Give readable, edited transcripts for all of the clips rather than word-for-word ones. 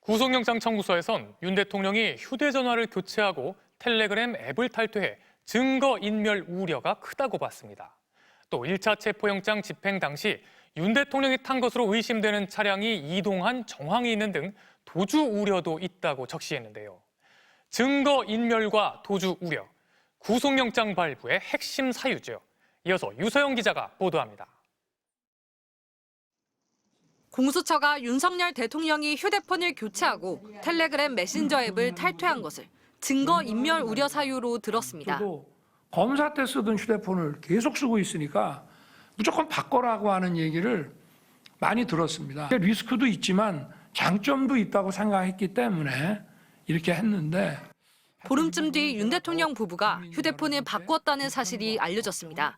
구속영장 청구서에선 윤 대통령이 휴대전화를 교체하고 텔레그램 앱을 탈퇴해 증거인멸 우려가 크다고 봤습니다. 또 1차 체포영장 집행 당시 윤 대통령이 탄 것으로 의심되는 차량이 이동한 정황이 있는 등 도주 우려도 있다고 적시했는데요. 증거인멸과 도주 우려, 구속영장 발부의 핵심 사유죠. 이어서 유서영 기자가 보도합니다. 공수처가 윤석열 대통령이 휴대폰을 교체하고 텔레그램 메신저 앱을 탈퇴한 것을 증거인멸 우려 사유로 들었습니다. 저도 검사 때 쓰던 휴대폰을 계속 쓰고 있으니까 무조건 바꿔라고 하는 얘기를 많이 들었습니다. 리스크도 있지만 장점도 있다고 생각했기 때문에 이렇게 했는데 보름쯤 뒤 윤 대통령 부부가 휴대폰을 바꿨다는 사실이 알려졌습니다.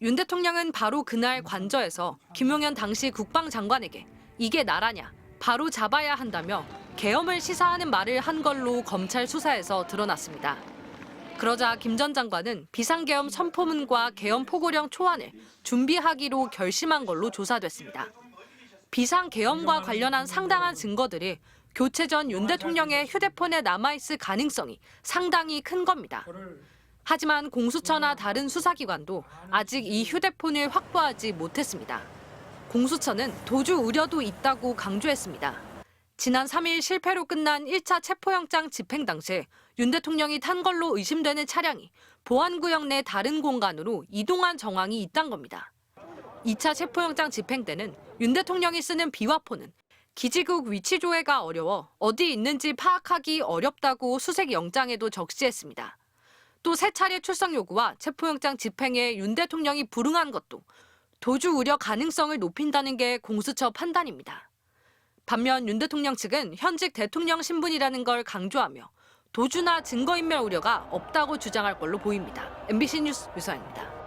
윤 대통령은 바로 그날 관저에서 김용현 당시 국방장관에게 이게 나라냐, 바로 잡아야 한다며 계엄을 시사하는 말을 한 걸로 검찰 수사에서 드러났습니다. 그러자 김 전 장관은 비상계엄 선포문과 계엄 포고령 초안을 준비하기로 결심한 걸로 조사됐습니다. 비상계엄과 관련한 상당한 증거들이 교체 전 윤 대통령의 휴대폰에 남아있을 가능성이 상당히 큰 겁니다. 하지만 공수처나 다른 수사기관도 아직 이 휴대폰을 확보하지 못했습니다. 공수처는 도주 우려도 있다고 강조했습니다. 지난 3일 실패로 끝난 1차 체포영장 집행 당시 윤 대통령이 탄 걸로 의심되는 차량이 보안구역 내 다른 공간으로 이동한 정황이 있다는 겁니다. 2차 체포영장 집행 때는 윤 대통령이 쓰는 비화폰은 기지국 위치 조회가 어려워 어디 있는지 파악하기 어렵다고 수색 영장에도 적시했습니다. 또 세 차례 출석 요구와 체포영장 집행에 윤 대통령이 불응한 것도 도주 우려 가능성을 높인다는 게 공수처 판단입니다. 반면 윤 대통령 측은 현직 대통령 신분이라는 걸 강조하며 도주나 증거인멸 우려가 없다고 주장할 걸로 보입니다. MBC 뉴스 유서영입니다.